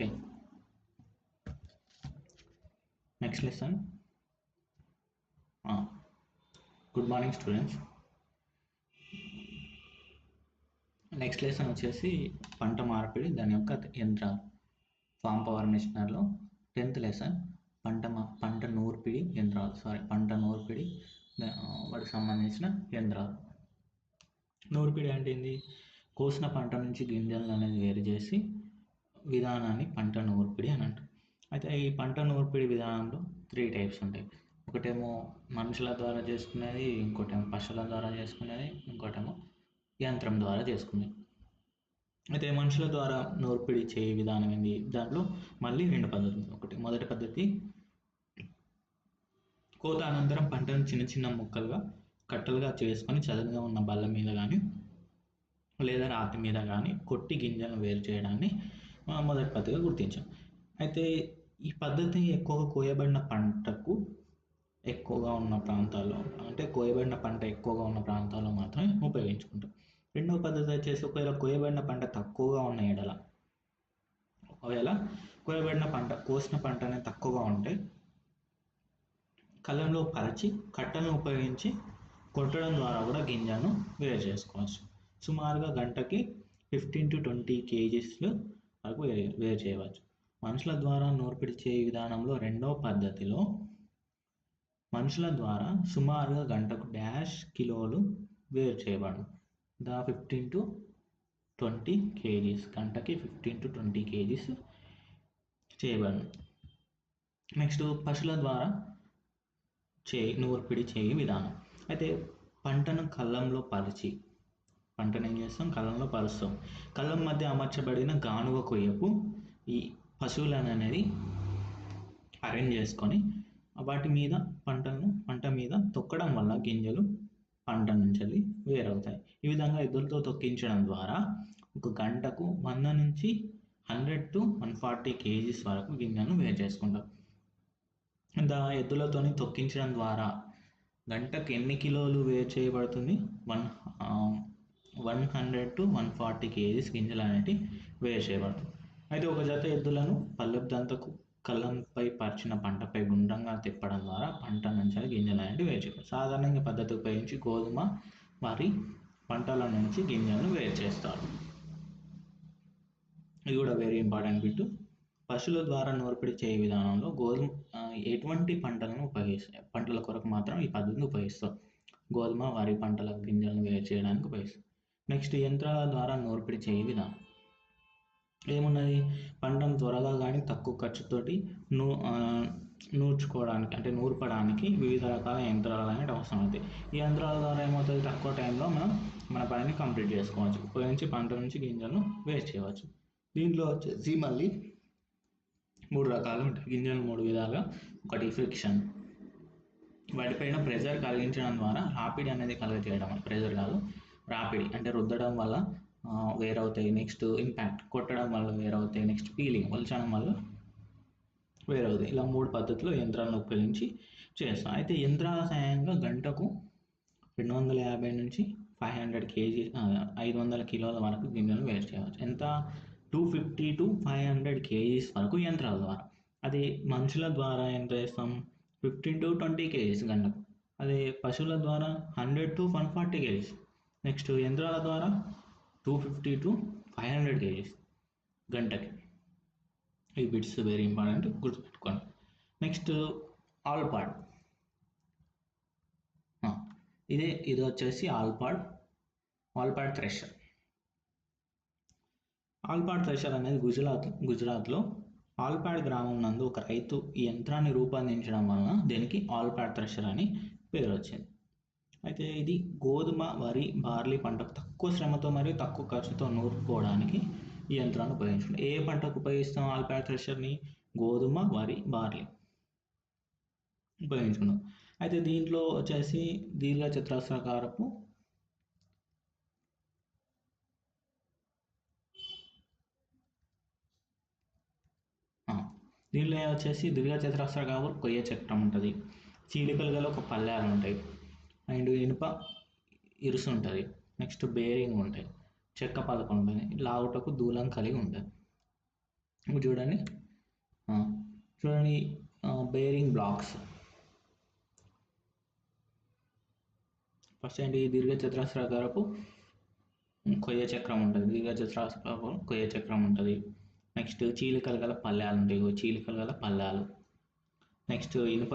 Okay, next lesson. Good morning students. Next lesson వచ్చేసి పంట మార్పిడి దాని యొక్క యంత్రాలు. ఫామ్ పవర్ మిషనరీలో 10th లెసన్ పంట నూర్పిడి యంత్రాలు. పంట నూర్పిడి వాటికి సంబంధించిన యంత్రాలు. నూర్పిడి అంటే ఏంది? కోసిన పంట నుంచి గింజలను అనేది వేరు చేసి విధానాన్ని పంట నూర్పిడి అని అంటారు. అయితే ఈ పంట నూర్పిడి విధానంలో 3 టైప్స్ ఉంటాయి. ఒకటేమో మనుషుల ద్వారా చేసుకునేది, ఇంకోటేమో పశువుల ద్వారా చేసుకునేది, ఇంకోటేమో యంత్రం ద్వారా చేసుకునేది. అయితే మనుషుల ద్వారా నూర్పిడి చేయ విధానం ఏంది? దాంట్లో మళ్ళీ 2 పద్ధతులు. మొదటి పద్ధతి, కోత అనంతరం పంటను చిన్న చిన్న ముక్కలుగా కట్టలుగా చేసుకొని చదునుగా ఉన్న బల్ల మీద కానీ లేదా రాతి మీద కానీ కొట్టి గింజలను వేరు చేయడాన్ని మొదటి పద్ధతిగా గుర్తించాం. అయితే ఈ పద్ధతి ఎక్కువగా కోయబడిన పంటకు ఎక్కువగా ఉన్న ప్రాంతాల్లో, అంటే కోయబడిన పంట ఎక్కువగా ఉన్న ప్రాంతాల్లో మాత్రమే ఉపయోగించుకుంటాం. రెండవ పద్ధతి వచ్చేసి ఒకవేళ కోయబడిన పంట తక్కువగా ఉన్న ఎడల, ఒకవేళ కోయబడిన పంట కోసిన పంట అనేది తక్కువగా ఉంటే కళ్ళంలో పరిచి కట్టలను ఉపయోగించి కొట్టడం ద్వారా కూడా గింజను వేరు చేసుకోవచ్చు. సుమారుగా గంటకి 15 to 20 kgs వరకు వేరు చేయవచ్చు. మనుషుల ద్వారా నూర్పిడి చేయ విధానంలో రెండవ పద్ధతిలో మనుషుల ద్వారా సుమారుగా గంటకు కిలోలు వేరు చేయబడను. 15 to 20 kgs, గంటకి 15 to 20 kgs చేయబడను. నెక్స్ట్ పశువుల ద్వారా నూర్పిడి చేయ విధానం. అయితే పంటను కళ్ళంలో పరిచి, పంటను ఏం చేస్తాం? కళ్ళంలో పరుస్తాం. కళ్ళం మధ్య అమర్చబడిన గానుగ కొయ్యకు ఈ పశువులను అనేది అరేంజ్ చేసుకొని వాటి మీద పంట మీద తొక్కడం వల్ల గింజలు పంట నుంచి వేరవుతాయి. ఈ విధంగా ఎద్దులతో తొక్కించడం ద్వారా ఒక గంటకు 100 నుంచి 100 to 140 kgs వరకు గింజలను వేరు చేసుకుంటాం. ఎద్దులతోని తొక్కించడం ద్వారా గంటకు ఎన్ని కిలోలు వేరు చేయబడుతుంది? 100 to 140 kgs గింజలు అనేవి వేరు చేయబడుతుంది. అయితే ఒక జత ఎద్దులను పల్లెపు దంతకు కళ్ళంపై పరిచిన పంటపై గుండ్రంగా తిప్పడం ద్వారా పంట నుంచి గింజలు అనేవి వేరు చేయబడతాయి. సాధారణంగా పద్ధతి ఉపయోగించి గోధుమ, వరి పంటల నుంచి గింజలను వేరు చేస్తారు. ఇది కూడా వెరీ ఇంపార్టెంట్ బిట్. పశువుల ద్వారా నూర్పిడి చేయ విధానంలో ఎటువంటి పంటలను ఉపయోగిస్తాయి? పంటల కొరకు మాత్రం ఈ పద్ధతిని ఉపయోగిస్తాం. గోధుమ, వరి పంటల గింజలను వేరు చేయడానికి ఉపయోగిస్తాం. నెక్స్ట్, యంత్రాల ద్వారా నూర్పిడి చేయ విధానం ఏమున్నది? పంటను త్వరగా కానీ తక్కువ ఖర్చుతోటి నూర్చుకోవడానికి, అంటే నూర్పడానికి వివిధ రకాల యంత్రాలు అనేవి అవసరం అవుతాయి. ఈ యంత్రాల ద్వారా ఏమవుతుంది? తక్కువ టైంలో మనం మన పనిని కంప్లీట్ చేసుకోవచ్చు. ఉపయోగించి పంట నుంచి గింజలను వేరు చేయవచ్చు. దీంట్లో వచ్చేసి మళ్ళీ 3 రకాలు ఉంటాయి. గింజలు 3 విధాలుగా. ఒకటి ఫ్రిక్షన్, వాటిపైన ప్రెజర్ కలిగించడం ద్వారా రాపిడి అనేది కలుగజేయడం. ప్రెజర్ కాదు, రాపిడి అంటే రుద్దడం వల్ల వేరవుతాయి. నెక్స్ట్ ఇంపాక్ట్, కొట్టడం వల్ల వేరవుతాయి. నెక్స్ట్ పీలింగ్, వల్చడం వల్ల వేరవుతాయి. ఇలా 3 పద్ధతులు యంత్రాలను ఉపయోగించి చేస్తాం. అయితే యంత్రాల సాయంగా గంటకు 250 నుంచి 500 kg 500 కిలోల వరకు గింజలు వేరు చేయవచ్చు. ఎంత? 250 to 500 kgs వరకు యంత్రాల ద్వారా. అదే మనుషుల ద్వారా ఎంత చేస్తాం? 15 to 20 kgs గంటకు. అదే పశువుల ద్వారా 100 to 140 kgs. నెక్స్ట్ యంత్రాల ద్వారా 250 to 500 kgs గంటకి. ఈ బిట్స్ వెరీ ఇంపార్టెంట్, గుర్తుపెట్టుకోండి. నెక్స్ట్ ఆల్పాడ్. ఇది వచ్చేసి ఆల్పాడ్ థ్రెషర్. ఆల్పాడ్ థ్రెషర్ అనేది గుజరాత్లో ఆల్పాడ్ గ్రామం నందు ఒక రైతు ఈ యంత్రాన్ని రూపొందించడం వలన దీనికి ఆల్పాడ్ థ్రెషర్ అని పేరు వచ్చింది. అయితే ఇది గోధుమ, వరి, బార్లీ పంటకు తక్కువ శ్రమతో మరియు తక్కువ ఖర్చుతో నూరుకోవడానికి ఈ యంత్రాన్ని ఉపయోగించుకుంటాం. ఏ పంటకు ఉపయోగిస్తాం ఆల్పాడ్ థ్రెషర్ని? గోధుమ, వరి, బార్లీ ఉపయోగించుకున్నాం. అయితే దీంట్లో వచ్చేసి దీర్ఘచతురస్రాకారపు కొయ్య చక్రం ఉంటుంది. చీలికలు గల ఒక పల్లాలు ఉంటాయి. అండ్ ఇనుప ఇరుసు ఉంటుంది. నెక్స్ట్ బేరింగ్ ఉంటాయి. చెక్క పలక ఉంటుంది. లావుటకు దూలం కలిగి ఉంటుంది. ఇప్పుడు చూడండి, ఆ, చూడండి, బేరింగ్ బ్లాక్స్. ఫస్ట్ ఏంటి, దీర్ఘచతురస్రాకారపు కొయ్య చక్రం ఉంటుంది. దీర్ఘచతురస్రాకారపు కొయ్య చక్రం ఉంటుంది. నెక్స్ట్ చీలికలు గల పళ్ళాలు ఉంటాయి. చీలికలు గల పళ్ళాలు. నెక్స్ట్ ఇనుప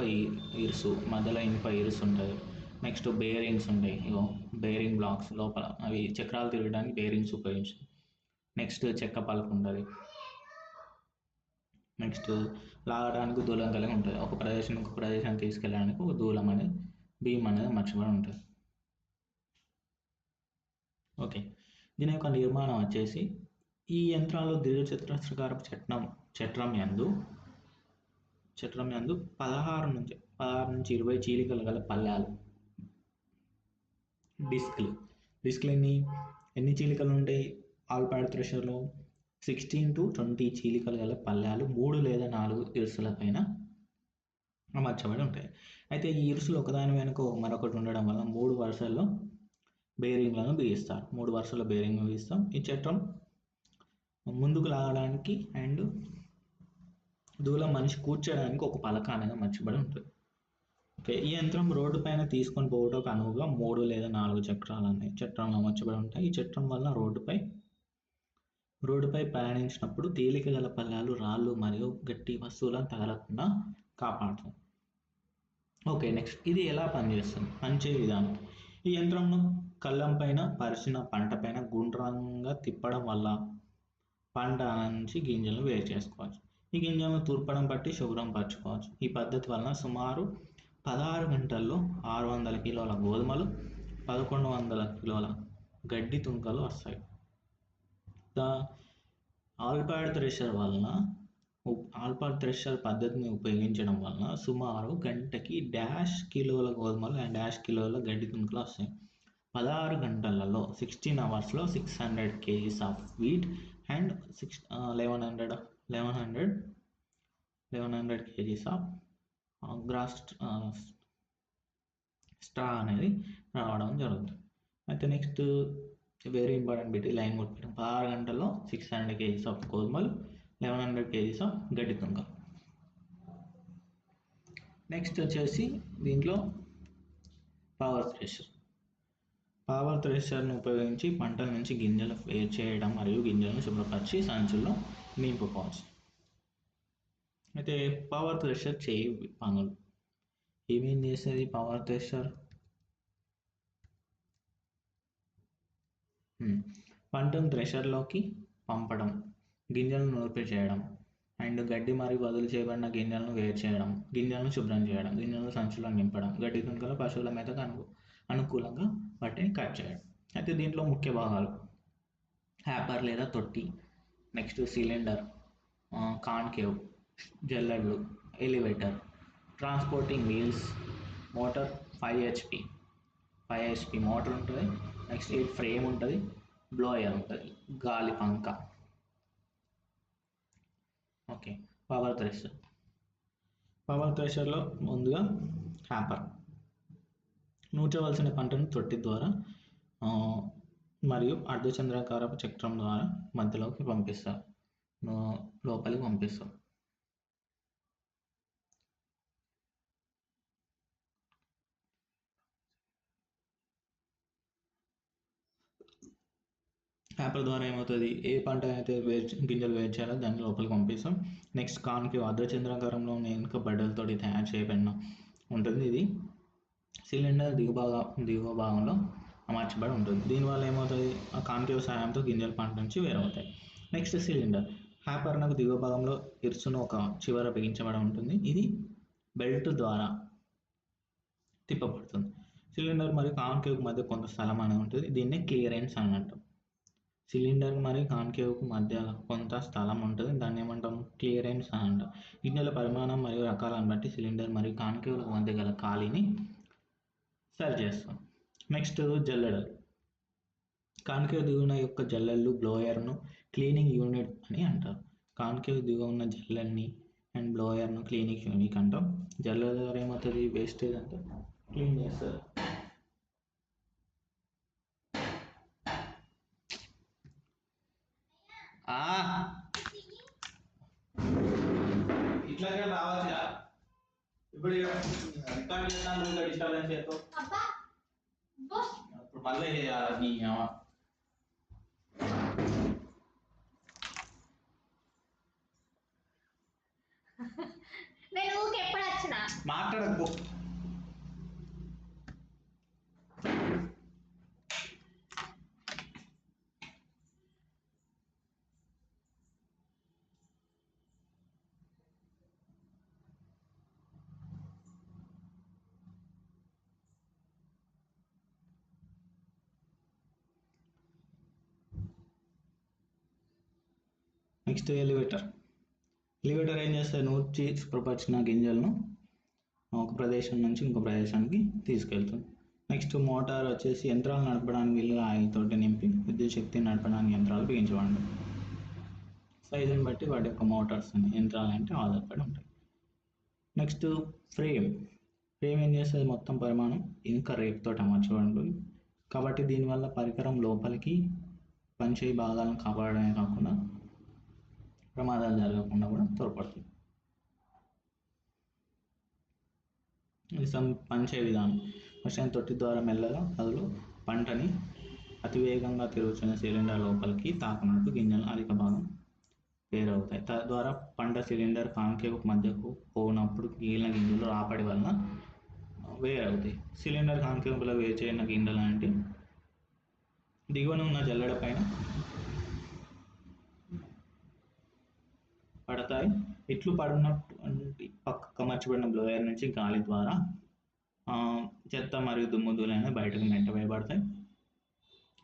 ఇరుసు, మధ్యలో ఇనుప ఇరుసు ఉంటుంది. నెక్స్ట్ బేరింగ్స్ ఉంటాయి. ఇగో బేరింగ్ బ్లాక్స్ లోపల అవి చక్రాలు తిరగడానికి బేరింగ్స్ ఉపయోగించాయి. నెక్స్ట్ చెక్క పలక ఉంటుంది. నెక్స్ట్ లాగడానికి దూలం కలిగి ఉంటుంది. ఒక ప్రదేశం ఇంకొక ప్రదేశానికి తీసుకెళ్ళడానికి ఒక దూలం అనేది, బీమ్ అనేది మర్చిపోయి ఉంటుంది. ఓకే, దీని యొక్క నిర్మాణం వచ్చేసి, ఈ యంత్రాలు దీర్ఘచతురస్రాకారపు చట్రం యందు 16 నుంచి 20 చీలికలు గల పళ్ళాలు, డిస్క్లు ఎన్ని చీలికలు ఉంటాయి? ఆల్పాడ్ థ్రెషర్లో 16 to 20 చీలికలు గల పళ్ళాలు 3 లేదా 4 ఇరుసుల పైన అమర్చబడి ఉంటాయి. అయితే ఈ ఇరుసులు ఒకదాని వెనుక మరొకటి ఉండడం వల్ల 3 వరుసల్లో బేరింగ్లను బిగిస్తారు. 3 వరుసల బేరింగ్ బిగిస్తాం. ఈ చట్రం ముందుకు లాగడానికి అండ్ దూలం మనిషి కూర్చోడానికి ఒక పలక అనేది అమర్చబడి ఉంటుంది. ఓకే, ఈ యంత్రం రోడ్డు పైన తీసుకొని పోవడానికి అనువుగా 3 లేదా 4 చట్రాలు అమర్చబడి ఉంటాయి. ఈ చట్రం వల్ల రోడ్డుపై ప్రయాణించినప్పుడు తేలిక గల పళ్ళాలు, రాళ్ళు మరియు గట్టి వస్తువులను తగలకుండా కాపాడుతుంది. ఓకే, నెక్స్ట్ ఇది ఎలా పనిచేస్తుంది? పనిచే విధానం, ఈ యంత్రంను కళ్ళం పైన పరిచిన పంట పైన గుండ్రంగా తిప్పడం వల్ల పంట నుంచి గింజలను వేరు చేసుకోవచ్చు. ఈ గింజలను తూర్పడం బట్టి శుభ్రం పరచుకోవచ్చు. ఈ పద్ధతి వలన సుమారు 16 గంటల్లో 600 కిలోల గోధుమలు, 1100 కిలోల గడ్డి తుంకలు వస్తాయి. ఆల్పాడ్ థ్రెషర్ పద్ధతిని ఉపయోగించడం వలన సుమారు గంటకి కిలోల గోధుమలు అండ్ కిలోల గడ్డి తుంకలు వస్తాయి. 16 గంటలలో 16 అవర్స్లో 600 kgs of wheat and 1100 kgs of grass straw అనేది రావడం జరుగుతుంది. అయితే next very important bit, line కొట్టడం. 16 గంటల్లో 600 kgs ఆఫ్ గోధుమలు, 1100 kgs ఆఫ్ గడ్డి తుంక. నెక్స్ట్ వచ్చేసి దీంట్లో పవర్ థ్రెషర్ను ఉపయోగించి పంటల నుంచి గింజలు వేరు చేయడం మరియు గింజలను శుభ్రపరిచి సంచుల్లో నింపుకోవచ్చు. అయితే పవర్ థ్రెషర్ చేయి పనులు ఏమేం చేస్తుంది? పవర్ థ్రెషర్ పంటను థ్రెషర్లోకి పంపడం, గింజలను నూర్పిడి చేయడం అండ్ గడ్డి మరియు వదులు చేయబడిన గింజలను వేరు చేయడం, గింజలను శుభ్రం చేయడం, గింజలను సంచులో నింపడం, గడ్డి తుంకలు పశువుల మేతకు అనుకూలంగా వాటిని కట్ చేయడం. అయితే దీంట్లో ముఖ్య భాగాలు హ్యాపర్ లేదా తొట్టి, నెక్స్ట్ సిలిండర్, కాన్కేవ్, జల్లెడ్లు, elevator, transporting wheels, motor 5 HP motor ఉంటుంది. నెక్స్ట్ ఈ ఫ్రేమ్ ఉంటుంది, బ్లోయర్ ఉంటుంది, గాలి పంక. ఓకే, పవర్ థ్రెషర్లో ముందుగా హ్యాపర్ నూర్చవలసిన పంటను తొట్టి ద్వారా మరియు అర్ధచంద్రాకారపు చక్రం ద్వారా మధ్యలోకి లోపలికి పంపిస్తాం. హ్యాపర్ ద్వారా ఏమవుతుంది, ఏ పంట అయితే గింజలు వేరు చేయాలో దాన్ని లోపలికి పంపిస్తాం. నెక్స్ట్ కాన్కేవ్, అర్ధచంద్రాకారంలో ఉన్న వెనుక బడ్డలతో తయారు చేయబడిన ఉంటుంది. ఇది సిలిండర్ దిగువ భాగంలో అమర్చబడి ఉంటుంది. దీనివల్ల ఏమవుతుంది, ఆ కాన్కేవ్ సహాయంతో గింజలు పంట నుంచి వేరవుతాయి. నెక్స్ట్ సిలిండర్, హ్యాపర్ నాకు దిగువ భాగంలో ఇరుసును ఒక చివర బిగించబడి ఉంటుంది. ఇది బెల్ట్ ద్వారా తిప్పబడుతుంది. సిలిండర్ మరియు కాన్కేవ్ మధ్య కొంత స్థలం అనేది ఉంటుంది. దీన్ని క్లియరెన్స్ అని అంటాం. సిలిండర్ మరియు కాన్కేవ్కు మధ్య కొంత స్థలం ఉంటుంది. దాన్ని ఏమంటాం? క్లియరెన్స్ అని అంటాం. గింజల పరిమాణం మరియు రకాలను బట్టి సిలిండర్ మరియు కాన్కేవ్ల మధ్య గల ఖాళీని సరి చేస్తాం. నెక్స్ట్ జల్లెడలు. కాన్కేవ్ దిగువన యొక్క జల్లెళ్ళు బ్లోయర్ను క్లీనింగ్ యూనిట్ అని అంటారు. కాన్కేవ్ దిగువ ఉన్న జల్లెల్ని అండ్ బ్లోయర్ను క్లీనింగ్ యూనిట్ అంటాం. జల్లెల ద్వారా ఏమవుతుంది, వేస్టేజ్ అంతా క్లీన్ చేస్తారు. ఇట్లాగే రావచ్చుగా. ఇప్పుడు రికార్డ్ చేస్తాను ఇంకా డిస్టర్బెన్స్ చేస్తావు. ఇప్పుడు మళ్ళీ నీ నేను ఎప్పుడు వచ్చిన మాట్లాడకు. Next elevator. ఎలివేటర్ ఏం చేస్తుంది? నూర్చి శుభ్రపరిచిన గింజలను ఒక ప్రదేశం నుంచి ఇంకో ప్రదేశానికి తీసుకెళ్తుంది. నెక్స్ట్ మోటార్ వచ్చేసి యంత్రాలు నడపడానికి వీలుగా ఆయిల్తోటి నింపి విద్యుత్ శక్తిని నడపడానికి యంత్రాలు బిగించబడి సైజుని బట్టి వాటి యొక్క మోటార్స్ యంత్రాలు అంటే ఆధారపడి ఉంటాయి. Next frame. ఫ్రేమ్ ఏం చేస్తుంది? మొత్తం పరిమాణం ఇంకా రేపుతో అమర్చబడి ఉంటుంది కాబట్టి దీనివల్ల పరికరం లోపలికి పనిచేయ భాగాలను కాపాడమే కాకుండా ప్రమాదాలు జరగకుండా కూడా తోడ్పడుతుంది. పనిచే విధానం మిషన్ తొట్టి ద్వారా మెల్లగా అందులో పంటని అతివేగంగా తిరుగుతున్న సిలిండర్ లోపలికి తాకునట్టు గింజలు అధిక భాగం వేరవుతాయి. తద్వారా పంట సిలిండర్ కాంకేవ్ మధ్యకు పోనప్పుడు మిగిలిన గింజలు రాపడి వలన వేరవుతాయి. సిలిండర్ కాంకేవ్లో వేరు చేయని గింజలు అంటే దిగువన ఉన్న జల్లెడ పైన పడతాయి. ఇట్లు పడినటువంటి పక్కకు అమర్చబడిన బ్లోయర్ నుంచి గాలి ద్వారా చెత్త మరియు దుమ్ముదులైన బయటకు నెట్టవేయబడతాయి.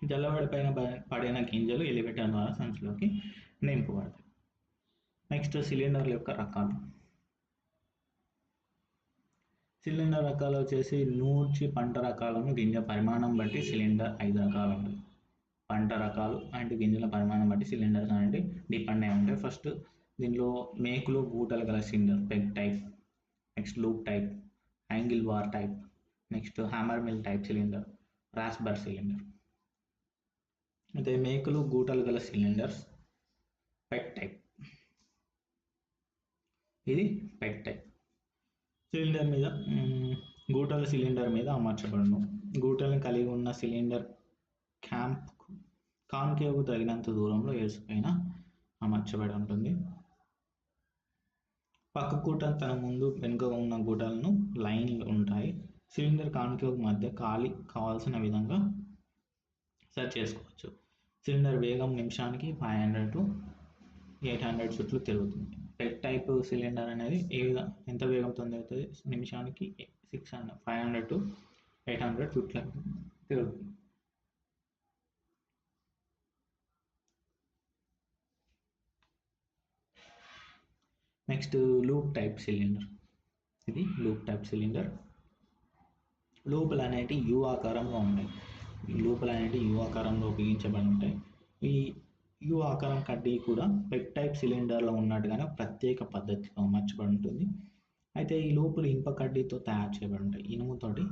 జల్లెడ పైన పడిన గింజలు ఎలివేటర్ ద్వారా సంచిలోకి నింపబడతాయి. నెక్స్ట్ సిలిండర్ల యొక్క రకాలు. సిలిండర్ రకాలు వచ్చేసి నూర్చి పంట రకాలను గింజ పరిమాణం బట్టి సిలిండర్ 5 రకాలు ఉంటాయి. పంట రకాలు అండ్ గింజల పరిమాణం బట్టి సిలిండర్ అనేది డిపెండ్ అయి ఉంటాయి. ఫస్ట్ దీనిలో మేకులు గూటలు గల cylinder peg type, next loop type, angle bar type, next hammer mill type cylinder, rasp bar cylinder. అయితే మేకులు గూటలు గల సిలిండర్స్ పెగ్ టైప్. ఇది పెగ్ టైప్. సిలిండర్ మీద గూటల సిలిండర్ మీద అమర్చబడును. గూటలను కలిగి ఉన్న సిలిండర్ కాన్కేవ్ తగినంత దూరంలో ఎరుసుపైన అమర్చబడి ఉంటుంది. పక్క గూట తన ముందు వెనుక ఉన్న గూటలను లైన్లు ఉంటాయి. సిలిండర్ కాన్కేవ్ మధ్య ఖాళీ కావాల్సిన విధంగా సెట్ చేసుకోవచ్చు. సిలిండర్ వేగం నిమిషానికి 500 to 800 చుట్లు తిరుగుతుంది. పెగ్ టైప్ సిలిండర్ అనేది ఎంత వేగంతో తిరుగుతుంది? నిమిషానికి 500 to 800 చుట్లు తిరుగుతుంది. Next loop type cylinder. ఇది లూప్ టైప్ సిలిండర్. లూపులు అనేవి యు ఆకారంలో ఉంటాయి. లూపులు అనేవి యు ఆకారంలో బిగించబడి ఉంటాయి. ఈ యు ఆకారం కడ్డీ కూడా పెగ్ టైప్ సిలిండర్లో ఉన్నట్టుగానే ప్రత్యేక పద్ధతిలో అమర్చబడి ఉంటుంది. అయితే ఈ లూపులు ఇనుప కడ్డీతో తయారు చేయబడి ఉంటాయి. ఇనుముతోటి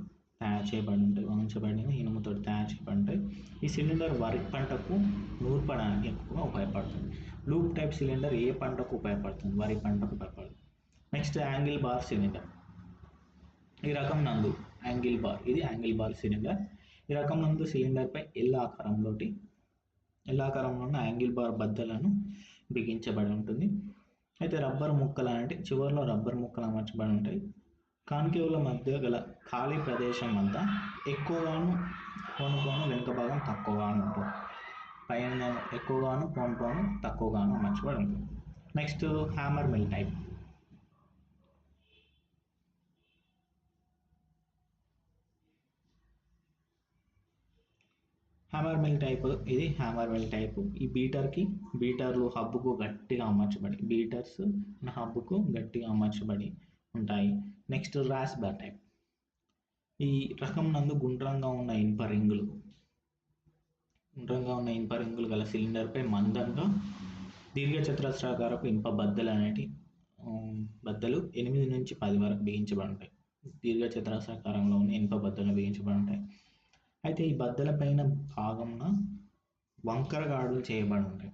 తయారు చేయబడి ఉంటాయి. వంచబడిన ఇనుముతోటి తయారు చేయబడి ఉంటాయి. ఈ సిలిండర్ వరి పంటకు నూర్పడానికి ఎక్కువగా ఉపయోగపడుతుంది. లూప్ టైప్ సిలిండర్ ఏ పంటకు ఉపయోగపడుతుంది? వరి పంటకు ఉపయోగపడుతుంది. Next angle bar cylinder. ఈ రకం నందు యాంగిల్ బార్, ఇది యాంగిల్ బార్ సిలిండర్. ఈ రకం నందు సిలిండర్పై ఎల్ ఆకారంలో ఉన్న యాంగిల్ బార్ బద్దలను బిగించబడి ఉంటుంది. అయితే రబ్బర్ ముక్కలు అంటే చివరిలో రబ్బర్ ముక్కలు అమర్చబడి ఉంటాయి. కాన్కేవ్ల మధ్య గల ఖాళీ ప్రదేశం వద్ద ఎక్కువగాను పోను వెనుక భాగం తక్కువగాను ఉంటుంది. పైన ఎక్కువగాను పోను తక్కువగాను అమర్చబడి ఉంటుంది. Next hammer mill type. Hammer mill type, ఇది హ్యామర్ మిల్ టైప్. ఈ బీటర్లు హబ్బుకు గట్టిగా అమర్చబడి అమర్చబడి ఉంటాయి. Next rasp bar type. ఈ రకం నందు గుండ్రంగా ఉన్న ఇనుప రింగులు గల సిలిండర్పై మందంగా దీర్ఘచతురస్రాకారపు ఇనుప బద్దలు 8 నుంచి 10 వరకు బిగించబడి ఉంటాయి. దీర్ఘచతురస్రాకారంలో ఉన్న ఇనుప బద్దలు బిగించబడి ఉంటాయి. అయితే ఈ బద్దల పైన భాగంన వంకర గాడులు చేయబడి ఉంటాయి.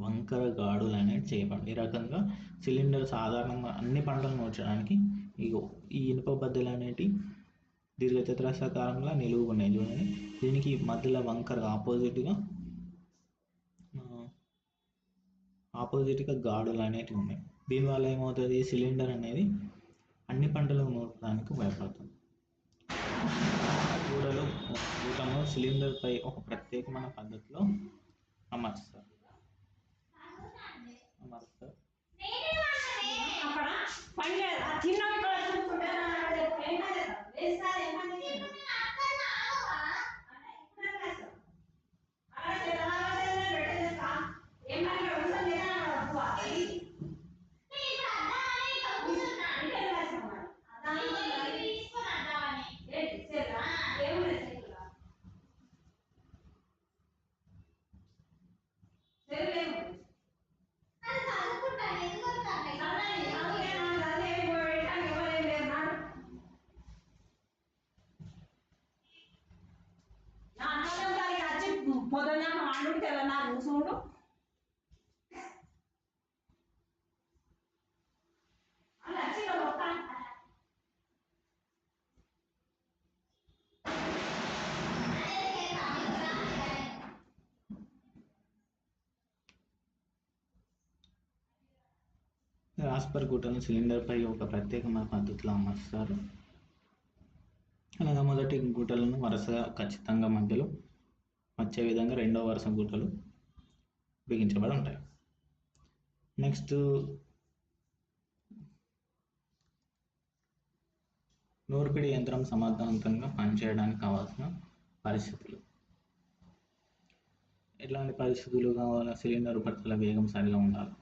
వంకర గాడులు అనేవి చేయబడి. ఈ రకంగా సిలిండర్ సాధారణంగా అన్ని పంటలు నూర్చడానికి ఈ ఇనుప బద్దలు అనేటివి దీర్ఘచతురస్రాకారంలో నిలువు ఉన్నాయి చూడండి. దీనికి మధ్యలో వంకర ఆపోజిట్గా గాడులు అనేటివి ఉన్నాయి. దీనివల్ల ఏమవుతుంది, సిలిండర్ అనేది అన్ని పంటలకు నూర్చడానికి ఉపయోగపడుతుంది. గూటము సిలిండర్పై ఒక ప్రత్యేకమైన పద్ధతిలో అమర్స్తారు. రాస్పర్ గుట్టను సిలిండర్పై ఒక ప్రత్యేకమైన పద్ధతిలో అమర్స్తారు. అలాగా మొదటి గుట్టలను వరుసగా ఖచ్చితంగా మధ్యలో వచ్చే విధంగా రెండో వరుస గుట్టలు బిగించబడి ఉంటాయి. నెక్స్ట్ నూర్పిడి యంత్రం సమర్థవంతంగా పనిచేయడానికి కావాల్సిన పరిస్థితులు. ఎట్లాంటి పరిస్థితులు కావాలి? సిలిండర్ ఉపరితల వేగం సరిగా ఉండాలి.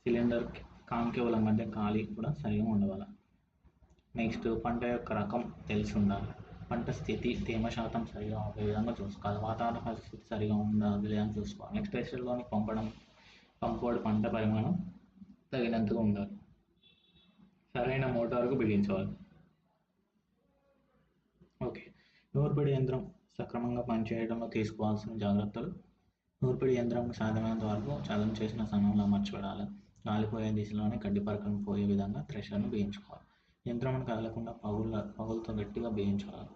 సిలిండర్ కాంకేవుల మధ్య ఖాళీ కూడా సరిగా ఉండవాలి. నెక్స్ట్ పంట యొక్క రకం తెలిసి ఉండాలి. పంట స్థితి, తేమ శాతం సరిగా ఉండే విధంగా చూసుకోవాలి. వాతావరణ పరిస్థితి సరిగా ఉండాలి విధంగా చూసుకోవాలి. నెక్స్ట్ టెస్టుల్లోని పంపుడు పంట పరిమాణం తగినంతగా ఉండాలి. సరైన మోటార్కు బిగించాలి. ఓకే, నూర్పిడి యంత్రం సక్రమంగా పనిచేయడంలో తీసుకోవాల్సిన జాగ్రత్తలు. నూర్పిడి యంత్రం సాధ్యమైనంత వరకు చదును చేసిన స్థానంలో అమర్చబడాలి. గాలిపోయే దిశలోనే గడ్డి పరకను పోయే విధంగా థ్రెషర్ను బిగించుకోవాలి. యంత్రం కదలకుండా పగులతో గట్టిగా బిగించాలి.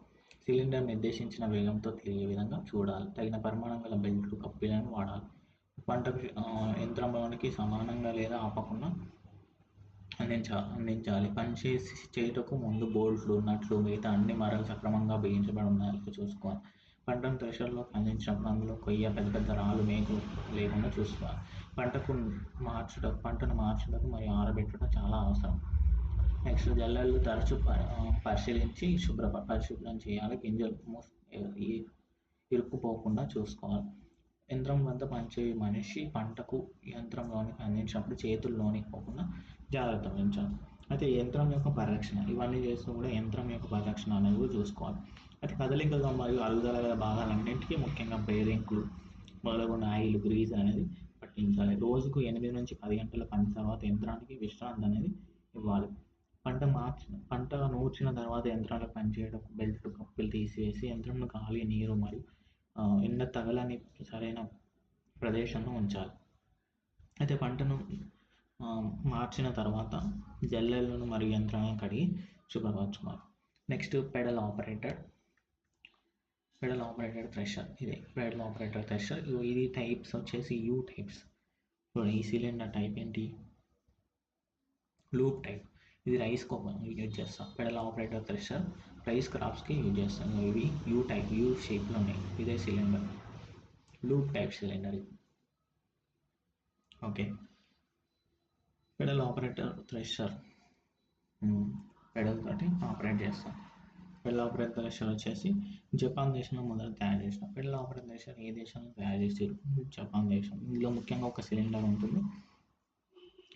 సిలిండర్ నిర్దేశించిన వేగంతో తిరిగే విధంగా చూడాలి. తగిన పరిమాణం గల బెల్ట్లు, కప్పీలను వాడాలి. పంటకు యంత్రంలోనికి సమానంగా లేదా ఆపకుండా అందించాలి. చేయుటకు ముందు బోల్ట్లు, నట్లు, మిగతా అన్ని మరలు సక్రమంగా బిగించబడి ఉన్నాయో చూసుకోవాలి. పంటను థ్రెషర్లోకి అందించినప్పుడు అందులో కొయ్య, పెద్ద పెద్ద రాళ్ళు, మేకులు లేకుండా చూసుకోవాలి. పంటను మార్చుటకు మరియు ఆరబెట్టడం చాలా అవసరం. నెక్స్ట్ జల్లెళ్ళు తరచు పరిశీలించి పరిశుభ్రం చేయాలి. గింజలు ఇరుక్కుపోకుండా చూసుకోవాలి. యంత్రం వద్ద పనిచేయు మనిషి పంటకు యంత్రంలోనికి అందించినప్పుడు చేతుల్లోనికి పోకుండా జాగ్రత్త వహించాలి. అయితే యంత్రం యొక్క పరిరక్షణ, ఇవన్నీ చేస్తూ కూడా యంత్రం యొక్క పరిరక్షణ అనేది కూడా చూసుకోవాలి. అయితే కదలికలు మరియు అరుగుదల గల భాగాలన్నింటికీ ముఖ్యంగా బేరింగ్లు మొదలగున్న ఆయిల్, గ్రీజ్ అనేది పట్టించాలి. రోజుకు 8 నుంచి 10 గంటల పని తర్వాత యంత్రానికి విశ్రాంతి అనేది ఇవ్వాలి. పంట నూర్చిన తర్వాత యంత్రాలకు పనిచేయడం బెల్ట్, కప్పులు తీసివేసి యంత్రంలో గాలి, నీరు మరియు ఎండ తగలని సరైన ప్రదేశంలో ఉంచాలి. అయితే పంటను మార్చిన తర్వాత జల్లెలను మరియు యంత్రాలను కడిగి శుభ్రపరచుకోవాలి. Next pedal operated thresher. Pedal operated thresher. ఇది టైప్స్ వచ్చేసి యూ టైప్స్. ఈ సిలిండర్ టైప్ ఏంటి? Loop type. ఇది రైస్ యూజ్ చేస్తాం. పెడల్ ఆపరేటర్ థ్రెషర్ రైస్ క్రాప్స్కి యూజ్ చేస్తాం. ఇవి యూ టైప్, యూ షేప్లో ఉన్నాయి. ఇదే సిలిండర్, లూప్ టైప్ సిలిండర్ ఇది. Okay, pedal operator thresher pedal తోటి ఆపరేట్ చేస్తాం. పెడల్ ఆపరేటర్ థ్రెషర్ వచ్చేసి జపాన్ దేశంలో మొదలు తయారు చేసిన పెడల్ ఆపరేటర్ థ్రెషర్. ఏ దేశంలో తయారు చేసారు? జపాన్ దేశం. ఇందులో ముఖ్యంగా ఒక సిలిండర్ ఉంటుంది.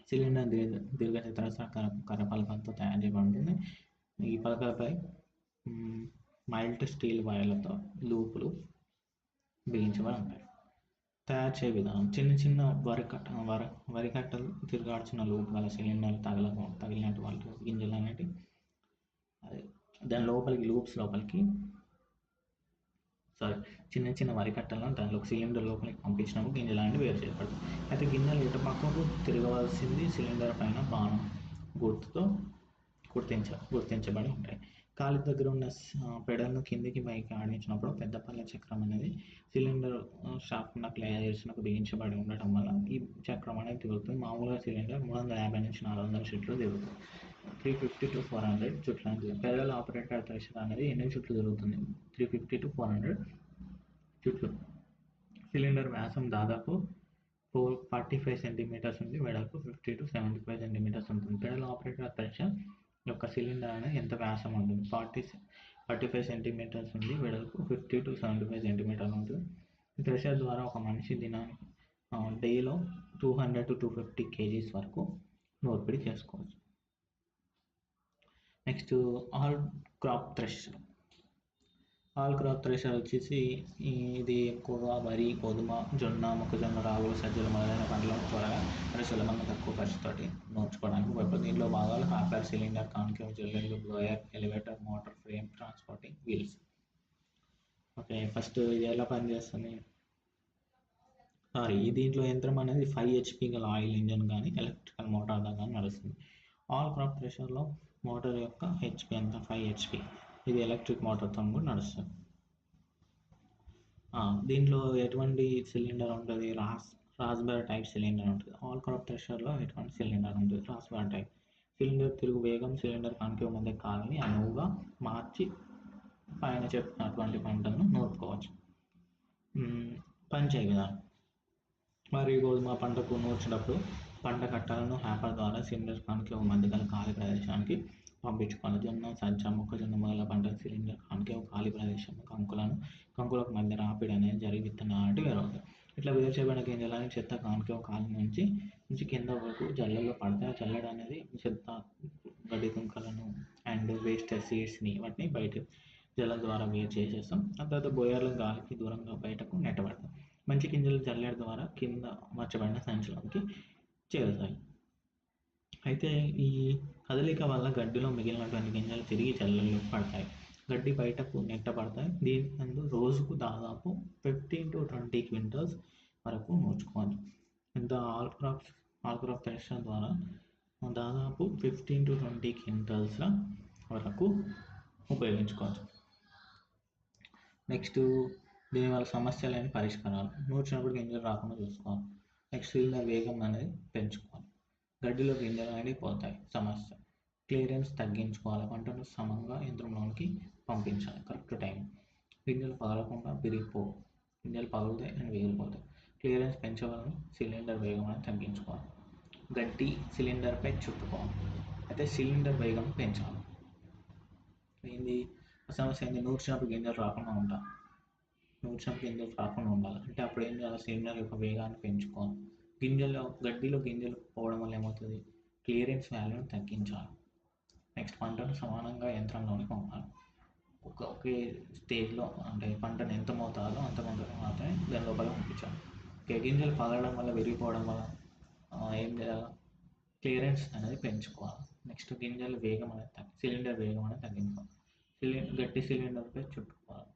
సిలిండర్ దీర్ఘచతురస్రాకార కర్రపలకలతో తయారు చేయబడి ఉంటుంది. ఈ పలకలపై మైల్డ్ స్టీల్ వైర్లతో లూపులు బిగించబడి ఉంటాయి. తయారు చేయ విధానం: చిన్న చిన్న వరికట్టలు తిరగాల్సిన లూప్ గల సిలిండర్ తగిలినట్టు వాళ్ళు గింజలు అనేవి దాని లోపలికి లూప్స్ లోపలికి సారీ చిన్న చిన్న వరి కట్టలను దానిలో సిలిండర్ లోపలికి పంపించినప్పుడు గింజలు అనేవి వేరు చేయబడతాయి. అయితే గింజలు ఇటు పక్కకు తిరగవలసింది సిలిండర్ పైన బాణం గుర్తుతో గుర్తించబడి ఉంటాయి. కాలి దగ్గర ఉన్న పెడల్ను కిందికి పైకి ఆడించినప్పుడు పెద్ద పళ్ళ చక్రం అనేది సిలిండర్ షాఫ్ట్ నట్లు చేసినప్పుడు బిగించబడి ఉండటం వల్ల ఈ చక్రం అనేది తిరుగుతుంది. మామూలుగా సిలిండర్ 350 నుంచి 400 చుట్లు తిరుగుతుంది. 350 to 400 చుట్లు అనేది పెడల్ ఆపరేటర్ ప్రెషర్ అనేది ఎన్ని చుట్లు తిరుగుతుంది? 350 to 400 చుట్లు. సిలిండర్ వ్యాసం దాదాపు 45 సెంటీమీటర్స్ నుండి వెడల్పు 50 to 75 సెంటీమీటర్స్ ఉంటుంది. పెడల్ ఆపరేటర్ ప్రెషర్ యొక్క సిలిండర్ అనేది ఎంత వ్యాసం ఉంటుంది? 45 సెంటీమీటర్స్ నుండి వెడల్పు 50 to 75 సెంటీమీటర్లు ఉంటుంది. ప్రెషర్ ద్వారా ఒక మనిషి దినానికి డేలో 200 to 250 kgs వరకు నూర్పిడి చేసుకోవచ్చు. Next all crop thresher. All crop thresher వచ్చేసి ఇది ఎక్కువగా వరి, గోధుమ, జొన్న, మొక్కజొన్న, రాగులు, సజ్జలు మొదలైన పంటలను త్వరగా మరియు సులభంగా తక్కువ ఖర్చుతోటి నూర్చుకోవడానికి ఉపయోగపడుతుంది. దీనిలో భాగాలు హాపర్, సిలిండర్, కాన్కేవ్, జల్లెడలు, blower, elevator, motor, frame, transporting wheels. Okay, first ఇది ఎలా పనిచేస్తుంది? దీంట్లో యంత్రం అనేది 5 HP గల ఆయిల్ ఇంజన్ కానీ ఎలక్ట్రికల్ మోటార్ కానీ నడుస్తుంది. ఆల్ క్రాప్ థ్రెషర్లో మోటార్ యొక్క హెచ్పి ఎంత? 5 HP. ఇది ఎలక్ట్రిక్ మోటార్తో కూడా నడుస్తుంది. దీంట్లో ఎటువంటి సిలిండర్ ఉంటుంది? రాస్బెరీ టైప్ సిలిండర్ ఉంటుంది. ఆల్ క్రాప్ థ్రెషర్లో ఎటువంటి సిలిండర్ ఉంటుంది? Raspberry type. సిలిండర్ తిరుగు వేగం సిలిండర్ కాన్కేవ్ మధ్య కాలని అనువుగా మార్చి పైన చెప్పినటువంటి పంటలను నూర్పుకోవచ్చు. పనిచేయ విధానం. వరి, గోధుమ పంటకు నూర్చినప్పుడు పంట కట్టాలను హ్యాపర్ ద్వారా సిలిండర్ కాన్కేవ్ మధ్య గల ఖాళీ ప్రదేశానికి పంపించుకోవాలి. జొన్న, సజ్జ, మొక్కజొన్న మొదల పంట సిలిండర్ కాన్కేవ్ ఖాళీ ప్రదేశం కంకులకు మధ్య రాపిడి అనేది జరిగి విత్తనాలు వేరవుతాయి. ఇట్లా వేరు చేయబడిన గింజలని చెత్త కాన్కేవ్ ఖాళీ నుంచి కింద వరకు జల్లెల్లో పడతాయి. జల్లెడ అనేది చెత్త, గడ్డి దుంకలను అండ్ వేస్టేజ్ సీడ్స్ని వాటిని బయట జల్లెల ద్వారా వేరు చేసేస్తాం. ఆ తర్వాత బోయర్లు గాలికి దూరంగా బయటకు నెట్టబడతాం. మంచి గింజలు జల్లెడ ద్వారా కింద అమర్చబడిన సంచులోకి చేరుతాయి. అయితే ఈ కదలిక వల్ల గడ్డిలో మిగిలినటువంటి గింజలు తిరిగి జల్లెల్లో పడతాయి. గడ్డి బయటకు నెట్టబడతాయి. దీని నందు రోజుకు దాదాపు 15 to 20 క్వింటల్స్ వరకు నూర్చుకోవచ్చు. ఇంత ఆల్ క్రాప్ థ్రెషర్ ద్వారా దాదాపు 15 to 20 క్వింటల్స్ వరకు ఉపయోగించుకోవచ్చు. నెక్స్ట్ దీనివల్ల సమస్యలేని పరిష్కారాలు. నూర్చినప్పుడు గింజలు రాకుండా చూసుకోవాలి. నెక్స్ట్ సిలిండర్ వేగం అనేది పెంచుకోవాలి. గడ్డిలో గింజలు అనేవి పోతాయి. సమస్య క్లియరెన్స్ తగ్గించుకోవాలి. పంటను సమంగా యంత్రంలోనికి పంపించాలి. Correct time. గింజలు పగలకుండా విరిగిపోవు. గింజలు పగులుతాయి అండ్ విరిగిపోతాయి. క్లియరెన్స్ పెంచవలను సిలిండర్ వేగం అనేది తగ్గించుకోవాలి. గడ్డి సిలిండర్పై చుట్టుకోవాలి. అయితే సిలిండర్ వేగం పెంచాలి. సమస్య ఏంది? నూర్చినప్పుడు గింజలు రాకుండా ఉండాలి. అంటే అప్పుడు ఏం చేయాలి? సిలిండర్ యొక్క వేగాన్ని పెంచుకోవాలి. గడ్డిలో గింజలు పోవడం వల్ల ఏమవుతుంది? క్లియరెన్స్ వాల్యూని తగ్గించాలి. నెక్స్ట్ పంటను సమానంగా యంత్రంలోకి పంపాలి. ఒకే స్టేజ్లో అంటే పంటను ఎంత మోతాదో అంత మోతాదు మాత్రమే దాని లోపల పంపించాలి. గింజలు పగలడం వల్ల, విరిగిపోవడం వల్ల ఏం చేయాలి? క్లియరెన్స్ అనేది పెంచుకోవాలి. నెక్స్ట్ గింజల వేగం అనేది సిలిండర్ వేగం అనేది తగ్గించుకోవాలి. గడ్డి సిలిండర్పై చుట్టుకోవాలి.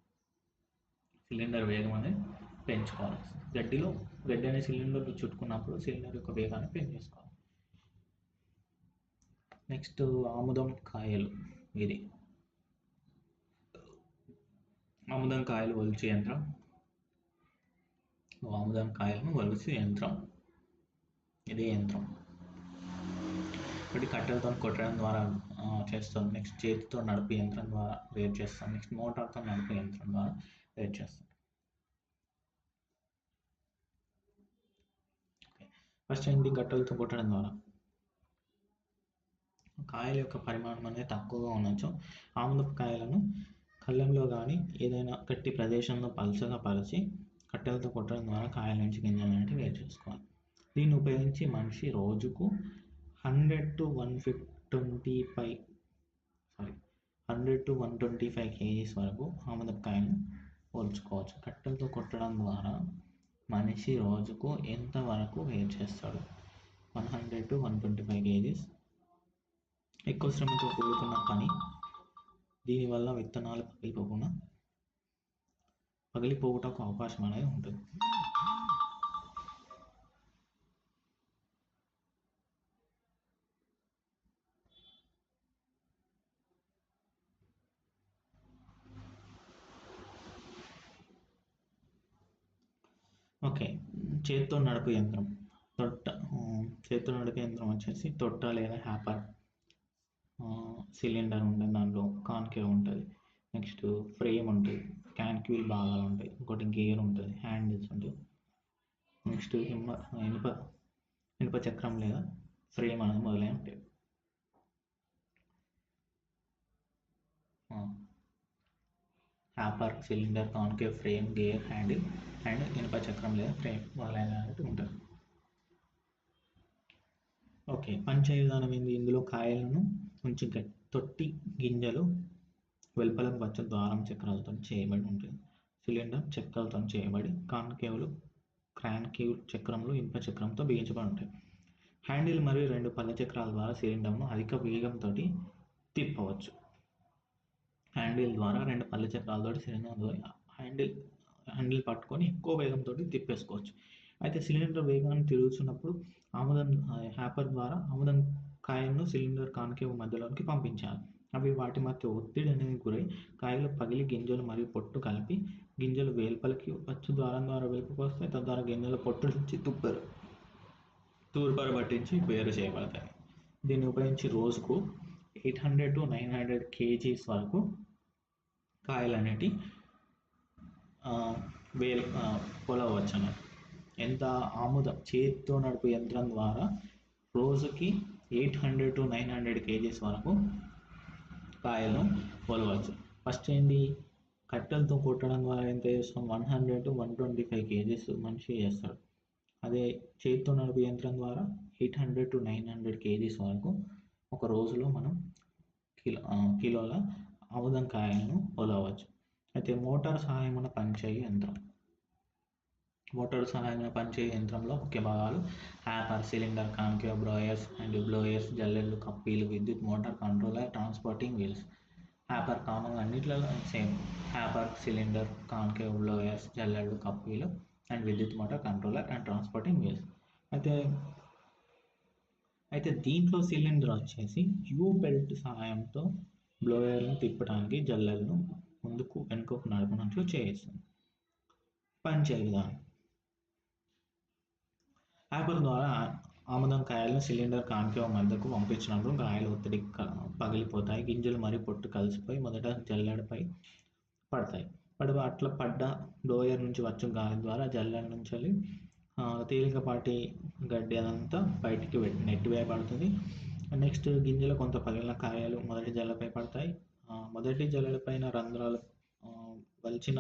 సిలిండర్ వేగం అనేది పెంచుకోవాలి. గడ్డి అనే సిలిండర్ చుట్టుకున్నప్పుడు సిలిండర్ యొక్క వేగాన్ని పెంచేసుకోవాలి. నెక్స్ట్ ఆముదం కాయలు. ఇది ఆముదం కాయలు ఒలిచే యంత్రం. ఆముదం కాయలను ఒలిచే యంత్రం. ఇదే యంత్రం. ఒకటి కట్టెలతో కొట్టడం ద్వారా చేస్తాం. నెక్స్ట్ చేతితో నడిపే యంత్రం ద్వారా వేరు చేస్తాం. నెక్స్ట్ మోటార్తో నడిపే యంత్రం ద్వారా వేరు చేస్తాం. ఫస్ట్ ఏంటి? కట్టెలతో కొట్టడం ద్వారా కాయల యొక్క పరిమాణం అనేది తక్కువగా ఉండొచ్చు. ఆముదపు కాయలను కళ్ళెంలో కానీ ఏదైనా గట్టి ప్రదేశంలో పలుచగా పరిచి కట్టెలతో కొట్టడం ద్వారా కాయల నుంచి గింజలు అనేవి వేరు చేసుకోవాలి. దీన్ని ఉపయోగించి మనిషి రోజుకు 100 to 125 kgs వరకు ఆముదపు కాయలను పోల్చుకోవచ్చు. కట్టెలతో కొట్టడం ద్వారా మనిషి రోజుకు ఎంత వరకు వేరు చేస్తాడు? 100 to 125 kgs. ఎక్కువ శ్రమతో కూడుకున్న పని. దీనివల్ల విత్తనాలు పగిలిపోకుండా పగిలిపోవుటకు అవకాశం అనేది ఉంటుంది. ఓకే. చేత్తో నడుపు యంత్రం. తొట్ట చేత్తో నడిపే యంత్రం వచ్చేసి తొట్ట లేదా హ్యాపర్, సిలిండర్ ఉంటుంది, దాంట్లో కాన్కేవ్ ఉంటుంది, నెక్స్ట్ ఫ్రేమ్ ఉంటుంది, క్యాన్క్యూల్ భాగాలు ఉంటాయి, ఇంకోటి గేర్ ఉంటుంది, హ్యాండిల్స్ ఉంటాయి, నెక్స్ట్ ఇనుప ఇనుప చక్రం లేదా ఫ్రేమ్ అనేది మొదలైన ఉంటాయి. Hopper, cylinder, concave, frame, gear, handle and ఇనుప చక్రం లేదా ఫ్రేమ్ మొదలైనవి ఉంటాయి. ఓకే. పనిచేయ విధానం ఏంది? ఇందులో కాయలను ఉంచి తొట్టి గింజలు వెలుపలకు వచ్చే ద్వారం చక్రాలతో చేయబడి ఉంటుంది. సిలిండర్ చెక్కలతో చేయబడి, క్రాన్కేవ్ చక్రంలో ఇనుప చక్రంతో బిగించబడి ఉంటాయి. హ్యాండిల్ మరియు 2 పళ్ళ చక్రాల ద్వారా సిలిండర్ను అధిక వేగంతో తిప్పవచ్చు. హ్యాండిల్ ద్వారా 2 పళ్ళ చక్రాలతో సిలిండర్ హ్యాండిల్ పట్టుకొని ఎక్కువ వేగంతో తిప్పేసుకోవచ్చు. అయితే సిలిండర్ వేగాన్ని తిరుగుతున్నప్పుడు హ్యాపర్ ద్వారా ఆముదం కాయలను సిలిండర్ కాన్కేవ్ మధ్యలోకి పంపించాలి. అవి వాటి మధ్య ఒత్తిడి అనేది గురై కాయలు పగిలి గింజలు మరియు పొట్టు కలిపి గింజలు వెలుపలికి వచ్చి ద్వారం ద్వారా వెలుపలికి వస్తాయి. తద్వారా గింజల పొట్టు నుంచి తూర్పార పట్టించి వేరు చేయబడతాయి. దీన్ని ఉపయోగించి రోజుకు 800 to 900 kgs వరకు కాయలు అనేటి కొలవచ్చు అన్నట్టు. ఎంత ఆముదం చేతితో నడుపు యంత్రం ద్వారా రోజుకి 800 to 900 kgs వరకు కాయలను కొలవచ్చు. ఫస్ట్ ఏంటి, కట్టెలతో కొట్టడం ద్వారా ఎంత చేస్తాం, 100 to 125 kgs మనిషి చేస్తాడు. అదే చేతితో నడుపు యంత్రం ద్వారా 800 to 900 kgs వరకు ఒక రోజులో మనం కిలోల ఆముదం కాయలను కొలవచ్చు. అయితే మోటార్ సహాయమున పనిచేయు యంత్రం. మోటార్ సహాయమున పనిచేయు యంత్రంలో ముఖ్య భాగాలు హ్యాపర్, సిలిండర్, కాన్కేవ్, బ్లోయర్స్, జల్లెళ్ళు, కప్పీలు, విద్యుత్ motor, controller, transporting wheels. Hopper కామన్గా అన్నిట్లలో same. Hopper, cylinder, concave, blowers, జల్లెళ్ళు, కప్పీలు అండ్ విద్యుత్ motor, controller and transporting wheels. అయితే దీంట్లో సిలిండర్ వచ్చేసి యూ బెల్ట్ సహాయంతో బ్లోయర్ను తిప్పడానికి జల్లెలను ముందుకు వెనుకకు నడపనట్లు చేస్తుంది. పనిచేయ విధానం. హ్యాపర్ ద్వారా ఆముదం కాయలను సిలిండర్ కాన్కేవ్ మధ్యకు పంపించినప్పుడు కాయలు ఒత్తిడి పగిలిపోతాయి. గింజలు మరియు పొట్టు కలిసిపోయి మొదట జల్లెడపై పడతాయి. అట్లా పడ్డ బ్లోయర్ నుంచి వచ్చే గాలి ద్వారా జల్లెడ నుంచి వెళ్ళి తేలికపాటి గడ్డి అదంతా బయటికి నెట్టివేయబడుతుంది. నెక్స్ట్ గింజలు కొంత పగిలిన కాయలు మొదటి జల్లెడపై పడతాయి. మొదటి జల్లెడపైన రంధ్రాలు వలిచిన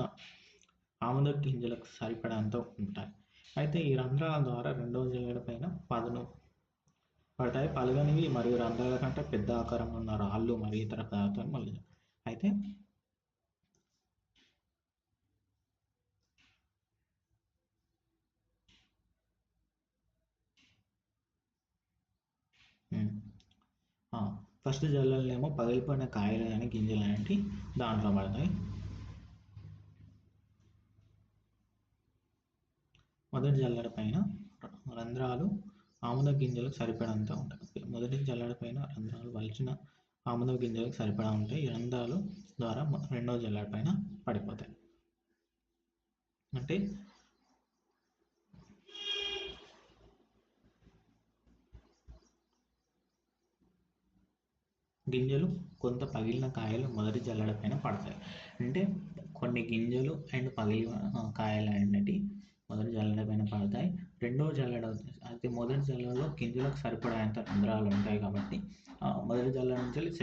ఆముద గింజలకు సరిపడంత ఉంటాయి. అయితే ఈ రంధ్రాల ద్వారా రెండవ జల్లెడపైన పదును పడతాయి. పలగనివి మరియు రంధ్రాల కంటే పెద్ద ఆకారంలో ఉన్న రాళ్ళు మరియు ఇతర పదార్థాలు మొదలైనవి. అయితే ఫస్ట్ జల్లెడేమో పగిలిపోయిన కాయలు కానీ గింజలు అనేవి దాంట్లో పడతాయి. మొదటి జల్లెడ పైన రంధ్రాలు ఆముద గింజలకు సరిపడంత ఉంటాయి. మొదటి జల్లెడ పైన రంధ్రాలు వలిచిన ఆముద గింజలకు సరిపడా ఉంటాయి. ఈ రంధ్రాలు ద్వారా రెండవ జల్లెడ పైన పడిపోతాయి. అంటే గింజలు కొంత పగిలిన కాయలు మొదటి జల్లెడ పైన పడతాయి. అంటే కొన్ని గింజలు అండ్ పగిలిన కాయలు అనేవి మొదటి జల్లెడ పైన పడతాయి. రెండవ జల్లెడ అయితే మొదటి జల్లెడలో గింజలకు సరిపడేంత రంధ్రాలు ఉంటాయి కాబట్టి మొదటి జల్లెడ నుంచి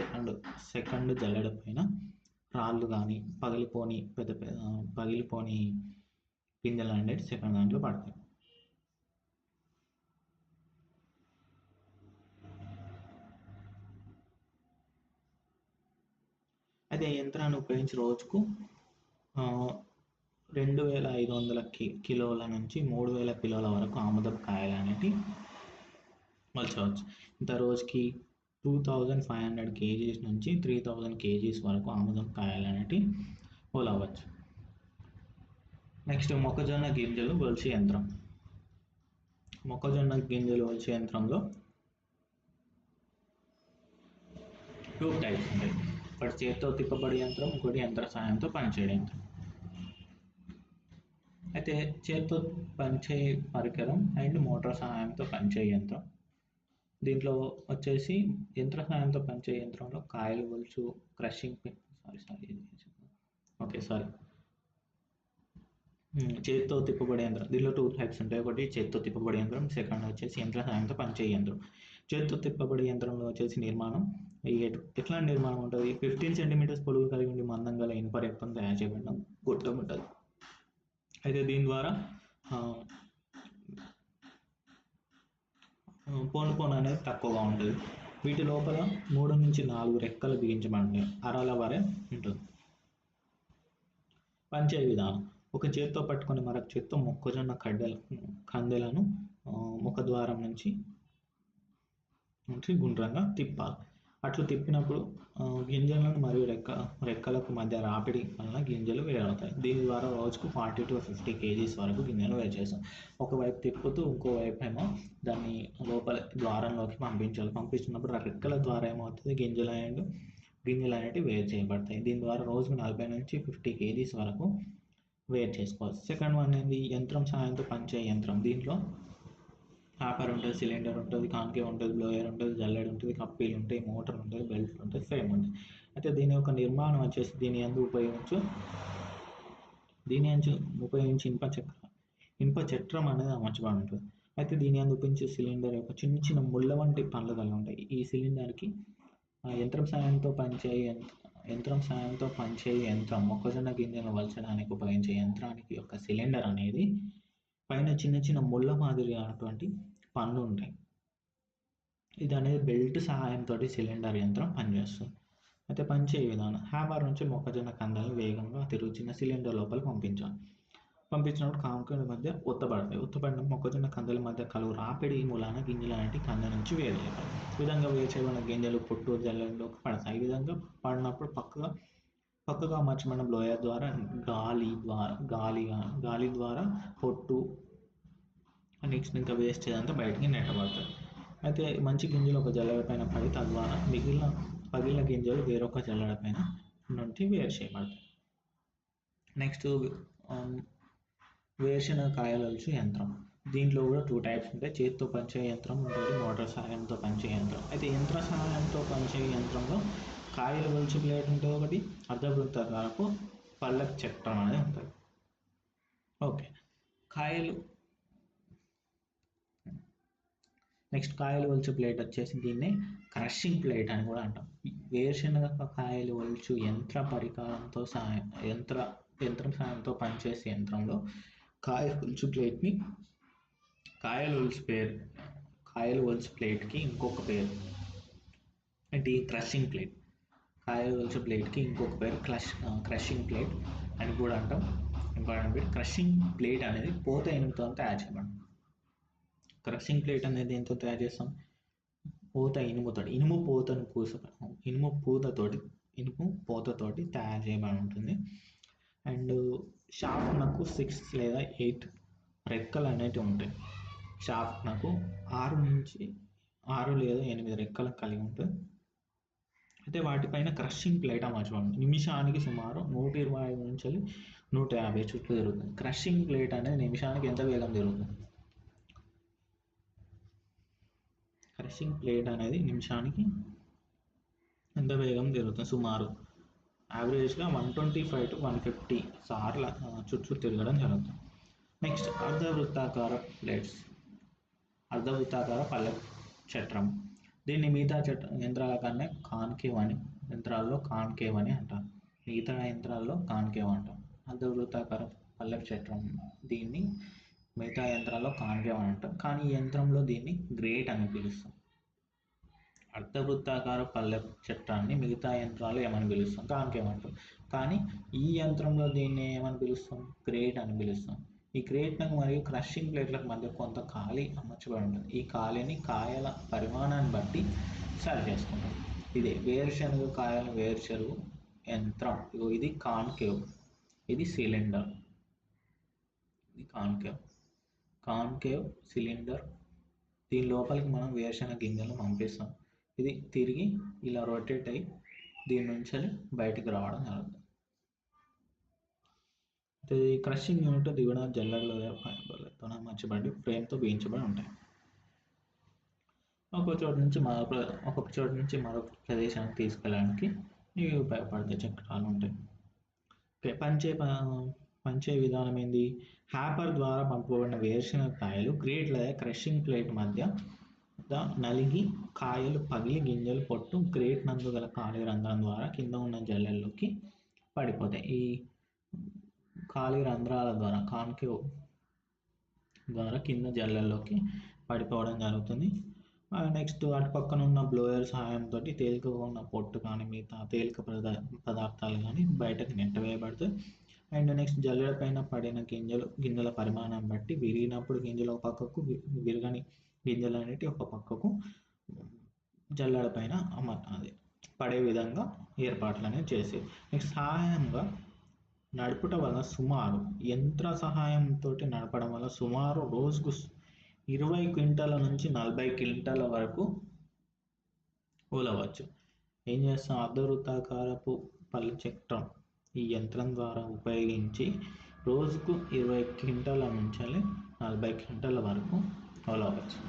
సెకండ్ జల్లెడ పైన రాళ్ళు కానీ పగిలిపోని గింజలు అనేవి సెకండ్ దాంట్లో పడతాయి. అయితే ఈ యంత్రాన్ని ఉపయోగించి రోజుకు 2500 కిలోల నుంచి 3000 కిలోల వరకు ఆముదపు కాయలు అనేవి మలచవచ్చు. ఇంత రోజుకి 2500 kgs నుంచి 3000 kgs వరకు ఆముదం కాయలు అనేవి కొలవచ్చు. నెక్స్ట్ మొక్కజొన్న గింజలు ఒలిచే యంత్రం. మొక్కజొన్న గింజలు ఒలిచే యంత్రంలో 2 టైప్స్ ఉంటాయి. ఒకటి చేతితో తిప్పబడే యంత్రం, ఇంకోటి యంత్ర సహాయంతో పనిచేయడం యంత్రం. అయితే చేతితో పనిచేయ పరికరం అండ్ మోటార్ సహాయంతో పనిచేయ యంత్రం. దీంట్లో వచ్చేసి యంత్ర సహాయంతో పనిచేయ యంత్రంలో కాయలు ఒలుచు, క్రషింగ్ చేతితో తిప్పబడే యంత్రం. దీనిలో 2 టైప్స్ ఉంటాయి. ఒకటి చేతితో తిప్పబడే యంత్రం, సెకండ్ వచ్చేసి యంత్ర సహాయంతో పనిచేయ యంత్రం. చేతితో తిప్పబడే యంత్రంలో వచ్చేసి నిర్మాణం ఎట్లాంటి నిర్మాణం ఉంటుంది? 15 సెంటీమీటర్స్ పొడవు కలిగి ఉండి మందం గల ఇనుప రేఖతో తయారు చేయబడిన గొట్టం ఉంటుంది. అయితే దీని ద్వారా పోను అనేది తక్కువగా ఉంటుంది. వీటి లోపల 3 నుంచి 4 రెక్కలు బిగించబడి అరల వరే ఉంటుంది. పనిచేయ విధానం: ఒక చేత్తో పట్టుకొని మరొక చేత్తో మొక్కజొన్న కండెలను ముఖద్వారం నుంచి గుండ్రంగా తిప్పాలి. అట్లు తిప్పినప్పుడు గింజలను మరియు రెక్కలకు మధ్య రాపిడి వలన గింజలు వేరవుతాయి. దీని ద్వారా రోజుకు 40 to 50 kgs వరకు గింజలు వేరు చేస్తాం. ఒకవైపు తిప్పుతూ ఇంకోవైపు ఏమో దాన్ని లోపల ద్వారంలోకి పంపించాలి. పంపించినప్పుడు ఆ రెక్కల ద్వారా ఏమవుతుంది, గింజలు అనేవి వేరు చేయబడతాయి. దీని ద్వారా రోజుకు 40 నుంచి 50 kgs వరకు వేరు చేసుకోవచ్చు. సెకండ్ వన్ ఏంది? యంత్రం సహాయంతో పనిచేయ యంత్రం. దీంట్లో కాపర్ ఉంటుంది, సిలిండర్ ఉంటుంది, కాన్కేవ్ ఉంటుంది, బ్లోయర్ ఉంటుంది, జల్లెడ ఉంటుంది, కప్పీలు ఉంటాయి, మోటార్ ఉంటుంది, బెల్ట్ ఉంటుంది, ఫ్రేమ్ ఉంటుంది. అయితే దీని యొక్క నిర్మాణం వచ్చేసి దీని యందు ఉపయోగించి ఇనుప చట్రం అనేది అమర్చబడి ఉంటుంది. అయితే దీని యందు ఉపయోగించే సిలిండర్ యొక్క చిన్న చిన్న ముళ్ళ వంటి పనులు కలిగి ఉంటాయి. ఈ సిలిండర్కి యంత్రం సాయంతో పనిచేయ యంత్రం మొక్కజొన్న గింజలను వలచడానికి ఉపయోగించే యంత్రానికి యొక్క సిలిండర్ అనేది పైన చిన్న చిన్న ముళ్ళ మాదిరిగానటువంటి పనులు ఉంటాయి. ఇది అనేది బెల్ట్ సహాయంతో సిలిండర్ యంత్రం పనిచేస్తుంది. అయితే పనిచేయ విధానం: హ్యామర్ నుంచి మొక్కజొన్న కండలను వేగంగా తిరుగుతున్న సిలిండర్ లోపల పంపించినప్పుడు కాంకుల మధ్య ఒత్తబడతాయి. ఒత్తబడిన మొక్కజొన్న కందల మధ్య కలుగు రాపిడి మూలాన గింజలు అనేవి కంద నుంచి వేరు చేయబడతాయి. ఈ విధంగా వేరు చేయబడిన గింజలు పొట్టు జల్లెడలోకి పడతాయి. ఈ విధంగా పడినప్పుడు పక్కగా అమర్చబడిన బ్లోయర్ ద్వారా గాలి ద్వారా పొట్టు నెక్స్ట్ ఇంకా వేస్ట్ చేదంతా బయటికి నెట్టబడతాయి. అయితే మంచి గింజలు ఒక జల్లెడ పైన పడి తద్వారా పగిలిన గింజలు వేరొక జల్లెడ పైన నుండి వేరు చేయబడతాయి. నెక్స్ట్ వేరుశనగ కాయలు ఒలుచు యంత్రం. దీంట్లో కూడా 2 టైప్స్ ఉంటాయి. చేతితో పనిచేయ యంత్రం ఉంటుంది, మోటార్ సహాయంతో పనిచేయ యంత్రం. అయితే యంత్ర సహాయంతో పనిచేయ యంత్రంలో కాయలు ఒలుచు ప్లేట్ ఉంటుంది, ఒకటి అర్ధవృత్తాకారపు పల్లెపు చక్రం అనేది ఉంటుంది. ఓకే, నెక్స్ట్ కాయలు ఒలుచు ప్లేట్ వచ్చేసి దీన్ని క్రషింగ్ ప్లేట్ అని కూడా అంటాం. వేరుశనగ కాయలు ఒలుచు యంత్రం సాయంతో పనిచేసే యంత్రంలో కాయలు ఒలుచు ప్లేట్కి ఇంకొక పేరు అంటే క్రషింగ్ ప్లేట్. కాయలు ఒలుచు ప్లేట్కి ఇంకొక పేరు క్రషింగ్ ప్లేట్ అని కూడా అంటాం. ఇంపార్టెంట్ పేరు. క్రషింగ్ ప్లేట్ అనేది పోత ఇనుముతో తయారు చేయబడింది. క్రషింగ్ ప్లేట్ అనేది దేంతో తయారు చేస్తాం? ఇనుముతోటి ఇనుము పోతతోటి తయారు చేయబడి ఉంటుంది. అండ్ షాఫ్ట్ నాకు 6 లేదా 8 రెక్కలు అనేవి ఉంటాయి. షాఫ్ట్ నాకు 6 లేదా 8 రెక్కలు కలిగి ఉంటుంది. అయితే వాటిపైన క్రషింగ్ ప్లేట్ అమర్చబడింది. నిమిషానికి సుమారు 125 నుంచి 150 చుట్లు తిరుగుతుంది. క్రషింగ్ ప్లేట్ అనేది నిమిషానికి ఎంత వేగం తిరుగుతుంది? క్రషింగ్ ప్లేట్ అనేది నిమిషానికి ఎంత వేగం తిరుగుతుంది? సుమారు యావరేజ్గా 125 to 150 సార్లు చుట్లు తిరగడం జరుగుతుంది. నెక్స్ట్ అర్ధవృత్తాకార పల్లె చట్రం. దీన్ని మిగతా యంత్రాల కన్నా యంత్రాల్లో కాన్కేవ్ అని అంటారు. మిగతా యంత్రాల్లో కాన్కేవ్ అంటాం. అర్ధవృత్తాకార పల్లెపు చట్రం దీన్ని మిగతా యంత్రాల్లో కాన్కేవ్ అని అంటాం. కానీ ఈ యంత్రంలో దీన్ని గ్రేట్ అని పిలుస్తాం. అర్ధవృత్తాకార పల్లెపు చట్రాన్ని మిగతా యంత్రాలు ఏమని పిలుస్తాం? కాన్కేవ్ అంటాం. కానీ ఈ యంత్రంలో దీన్ని ఏమని పిలుస్తాం? గ్రేట్ అని పిలుస్తాం. ఈ గ్రేట్లకు మరియు క్రషింగ్ ప్లేట్లకు మధ్య కొంత ఖాళీ అమర్చబడి ఉంటుంది. ఈ ఖాళీని కాయల పరిమాణాన్ని బట్టి సరి చేసుకుంటాం. ఇదే వేరుశనగ కాయల వేరుచెరువు యంత్రం. ఇది కాన్కేవ్, ఇది సిలిండర్. ఇది కాన్కేవ్ సిలిండర్. దీని లోపలికి మనం వేరుశనగ గింజలు పంపిస్తాం. ఇది తిరిగి ఇలా రొటేట్ అయ్యి దీని నుంచి బయటికి రావడం జరుగుతుంది. ఇది క్రషింగ్ యూనిట్ దిగువన జల్లెడలో ఫైబర్లతో అమర్చబడి ఫ్రేమ్తో బిగించబడి ఉంటాయి. ఒక చోటు నుంచి మరొక ప్రదేశానికి తీసుకెళ్ళడానికి ఇవి ఉపయోగపడతాయి. చక్రాలు ఉంటాయి. పంచే విధానం ఏంది? హ్యాపర్ ద్వారా పంపబడిన వేరుశనగ కాయలు గ్రేట్ లేదా క్రషింగ్ ప్లేట్ మధ్య నలిగి కాయలు పగిలి గింజలు పొట్టు గ్రేట్ నందు గల ఖాళీ రంధ్రం ద్వారా కింద ఉన్న జల్లెల్లోకి పడిపోతాయి. ఈ ఖాళీ రంధ్రాల ద్వారా కాన్కేవ్ ద్వారా కింద జల్లెల్లోకి పడిపోవడం జరుగుతుంది. నెక్స్ట్ అటు పక్కన ఉన్న బ్లోయర్ సహాయంతో తేలికగా ఉన్న పొట్టు కానీ మిగతా తేలిక పదార్థాలు కానీ బయటకు నెట్టవేయబడతాయి. అండ్ నెక్స్ట్ జల్లెడ పైన పడిన గింజల పరిమాణం బట్టి విరిగినప్పుడు గింజలు ఒక పక్కకు, విరగని గింజలు అనేవి ఒక పక్కకు జల్లెడ పైన పడే విధంగా ఏర్పాట్లు అనేవి చేసి నెక్స్ట్ సహాయంగా నడుపుట వల్ల యంత్ర సహాయంతో నడపడం వల్ల సుమారు రోజుకు 20 క్వింటాల నుంచి 40 క్వింటాల వరకు ఊలవచ్చు. ఏం చేస్తాం? అర్ధవృత్తాకారపు పల్లి చక్రం ఈ యంత్రం ద్వారా ఉపయోగించి రోజుకు 20 క్వింటాల నుంచి 40 క్వింటాల వరకు ఊలవచ్చు.